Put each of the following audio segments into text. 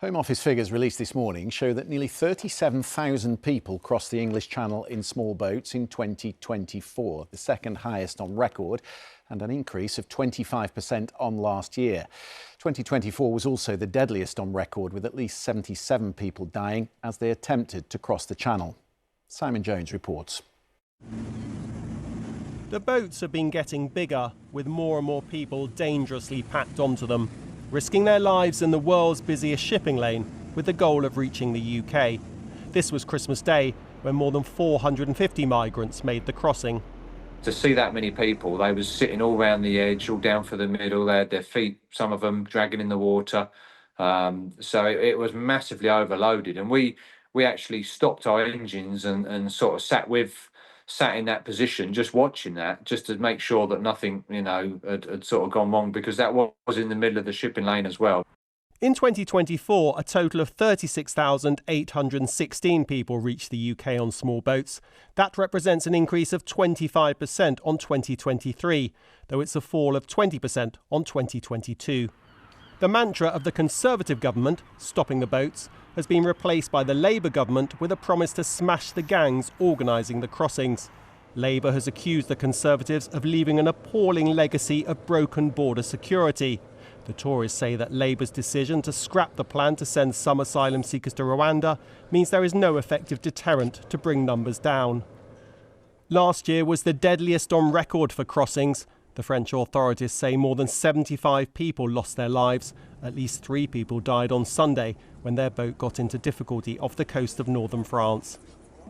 Home Office figures released this morning show that nearly 37,000 people crossed the English Channel in small boats in 2024, the second highest on record, and an increase of 25% on last year. 2024 was also the deadliest on record, with at least 77 people dying as they attempted to cross the Channel. Simon Jones reports. The boats have been getting bigger, with more and more people dangerously packed onto them, risking their lives in the world's busiest shipping lane with the goal of reaching the UK. This was Christmas Day, when more than 450 migrants made the crossing. To see that many people, they was sitting all round the edge, all down for the middle. They had their feet, some of them dragging in the water. So it was massively overloaded. And we actually stopped our engines and sort of sat in that position, just watching that, just to make sure that nothing, had sort of gone wrong, because that was in the middle of the shipping lane as well. In 2024, a total of 36,816 people reached the UK on small boats. That represents an increase of 25% on 2023, though it's a fall of 20% on 2022. The mantra of the Conservative government, stopping the boats, has been replaced by the Labour government with a promise to smash the gangs organising the crossings. Labour has accused the Conservatives of leaving an appalling legacy of broken border security. The Tories say that Labour's decision to scrap the plan to send some asylum seekers to Rwanda means there is no effective deterrent to bring numbers down. Last year was the deadliest on record for crossings. The French authorities say more than 75 people lost their lives. At least 3 people died on Sunday when their boat got into difficulty off the coast of northern France.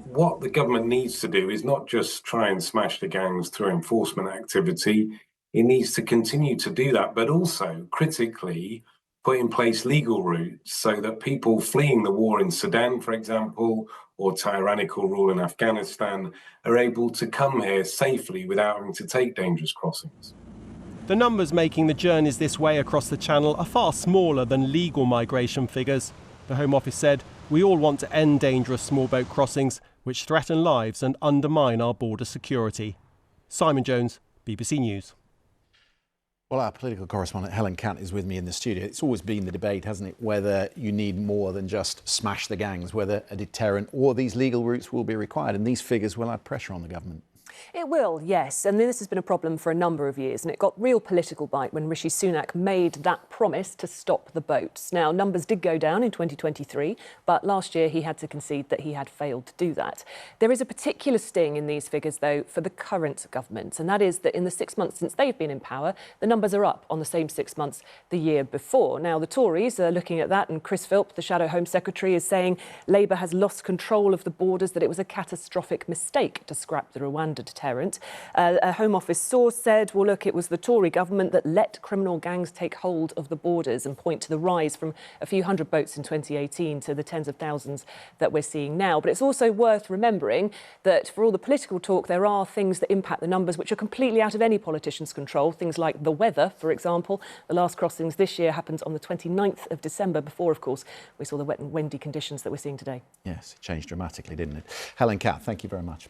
What the government needs to do is not just try and smash the gangs through enforcement activity. It needs to continue to do that, but also critically put in place legal routes so that people fleeing the war in Sudan, for example, or tyrannical rule in Afghanistan, are able to come here safely without having to take dangerous crossings. The numbers making the journeys this way across the Channel are far smaller than legal migration figures. The Home Office said, "We all want to end dangerous small boat crossings, which threaten lives and undermine our border security." Simon Jones, BBC News. Well, our political correspondent Helen Catt is with me in the studio. It's always been the debate, hasn't it, whether you need more than just smash the gangs, whether a deterrent or these legal routes will be required. And these figures will add pressure on the government. It will, yes, and this has been a problem for a number of years, and it got real political bite when Rishi Sunak made that promise to stop the boats. Now, numbers did go down in 2023, but last year he had to concede that he had failed to do that. There is a particular sting in these figures, though, for the current government, and that is that in the 6 months since they've been in power, the numbers are up on the same 6 months the year before. Now, the Tories are looking at that, and Chris Philp, the Shadow Home Secretary, is saying Labour has lost control of the borders, that it was a catastrophic mistake to scrap the Rwanda deterrent. A Home Office source said, well, look, it was the Tory government that let criminal gangs take hold of the borders, and point to the rise from a few hundred boats in 2018 to the tens of thousands that we're seeing now. But it's also worth remembering that for all the political talk, there are things that impact the numbers which are completely out of any politician's control. Things like the weather, for example. The last crossings this year happened on the 29th of December, before, of course, we saw the wet and windy conditions that we're seeing today. Yes, it changed dramatically, didn't it? Helen Catt, thank you very much.